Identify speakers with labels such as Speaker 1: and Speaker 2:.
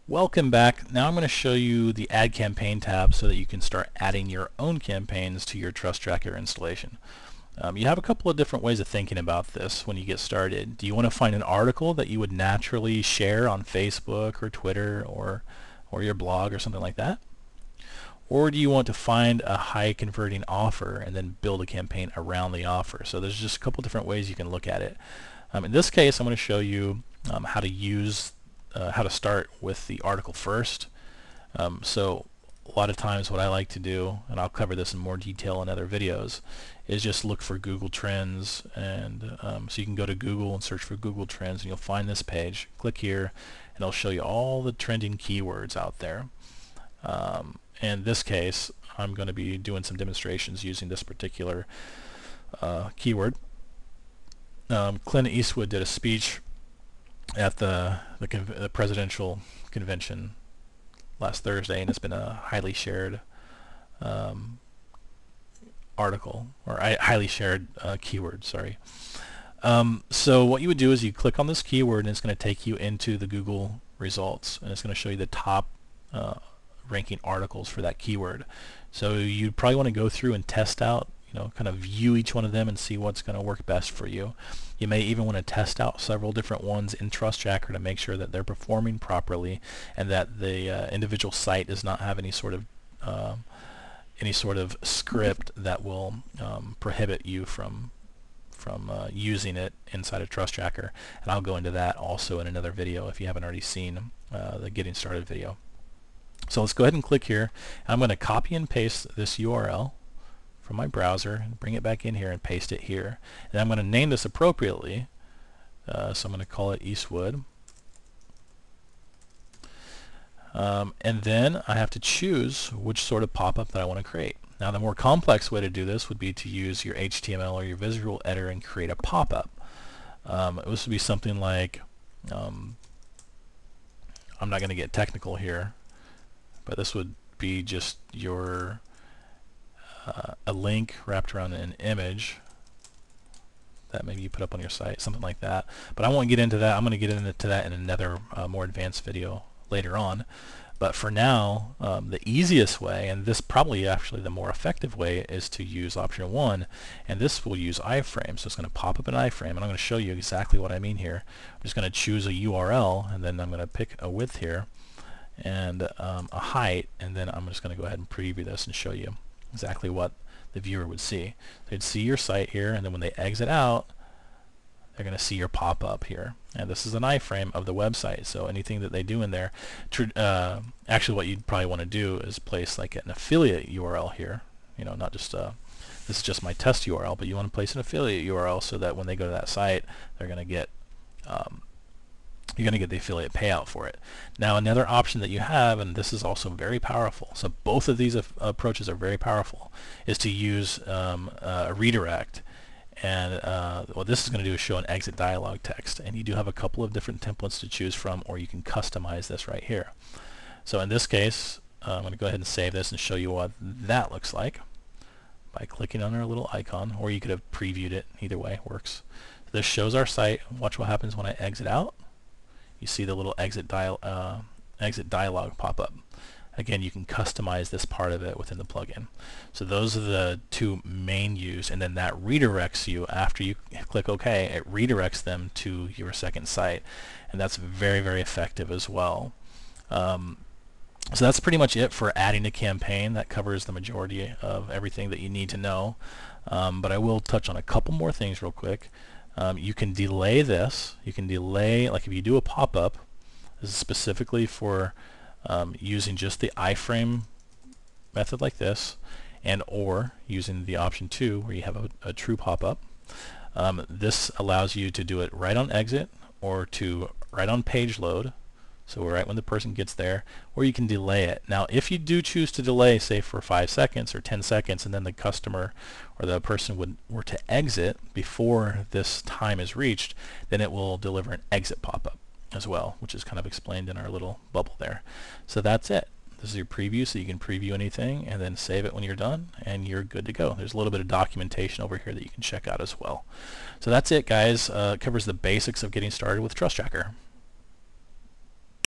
Speaker 1: Welcome back. Now I'm going to show you the Add Campaign tab so that you can start adding your own campaigns to your Trust Tracker installation. You have a couple of different ways of thinking about this when you get started. Do you want to find an article that you would naturally share on Facebook or Twitter or your blog or something like that? Or do you want to find a high converting offer and then build a campaign around the offer? So there's just a couple different ways you can look at it. In this case, I'm going to show you how to start with the article first. So a lot of times what I like to do, and I'll cover this in more detail in other videos, is just look for Google Trends. And so you can go to Google and search for Google Trends and you'll find this page. Click here and it'll show you all the trending keywords out there. In this case, I'm going to be doing some demonstrations using this particular keyword. Clint Eastwood did a speech at the presidential convention last Thursday, and it's been a highly shared article, or highly shared keyword, sorry. So what you would do is you click on this keyword and it's going to take you into the Google results, and it's going to show you the top ranking articles for that keyword. So you probably want to go through and test out, kind of view each one of them and see what's going to work best for you. You may even want to test out several different ones in Trust Tracker to make sure that they're performing properly and that the individual site does not have any sort of script that will prohibit you from using it inside of Trust Tracker. And I'll go into that also in another video if you haven't already seen the Getting Started video. So let's go ahead and click here. I'm going to copy and paste this URL from my browser and bring it back in here and paste it here. And I'm going to name this appropriately. So I'm going to call it Eastwood. And then I have to choose which sort of pop-up that I want to create. Now the more complex way to do this would be to use your HTML or your visual editor and create a pop-up. This would be something like, I'm not going to get technical here, but this would be just your a link wrapped around an image that maybe you put up on your site, something like that. But I won't get into that. I'm going to get into that in another more advanced video later on. But for now, the easiest way, and this probably actually the more effective way, is to use option 1, and this will use iframe. So it's going to pop up an iframe, and I'm going to show you exactly what I mean here. I'm just going to choose a URL, and then I'm going to pick a width here and a height, and then I'm just going to go ahead and preview this and show you exactly what the viewer would see. They'd see your site here, and then when they exit out, they're going to see your pop-up here. And this is an iframe of the website, so anything that they do in there, actually what you'd probably want to do is place like an affiliate URL here. Not just this is just my test URL, but you want to place an affiliate URL so that when they go to that site, they're going to get you're going to get the affiliate payout for it. Now another option that you have, and this is also very powerful, so both of these approaches are very powerful, is to use a redirect. And what this is going to do is show an exit dialog text, and you do have a couple of different templates to choose from, or you can customize this right here. So in this case, I'm going to go ahead and save this and show you what that looks like by clicking on our little icon, or you could have previewed it. Either way works. This shows our site. Watch what happens when I exit out. You see the little exit dialog pop up. Again, you can customize this part of it within the plugin. So those are the two main use, and then that redirects you after you click OK. It redirects them to your second site, and that's very, very effective as well. So that's pretty much it for adding a campaign. That covers the majority of everything that you need to know. But I will touch on a couple more things real quick. You can delay this. You can delay, like if you do a pop-up, this is specifically for using just the iframe method like this, and or using the option 2 where you have a true pop-up. This allows you to do it right on exit or to right on page load, so right when the person gets there, or you can delay it. Now if you do choose to delay, say for 5 seconds or 10 seconds, and then the customer or the person were to exit before this time is reached, then it will deliver an exit pop-up as well, which is kind of explained in our little bubble there. So that's it. This is your preview, so you can preview anything and then save it when you're done, and you're good to go. There's a little bit of documentation over here that you can check out as well. So that's it, guys. It covers the basics of getting started with Trust Tracker.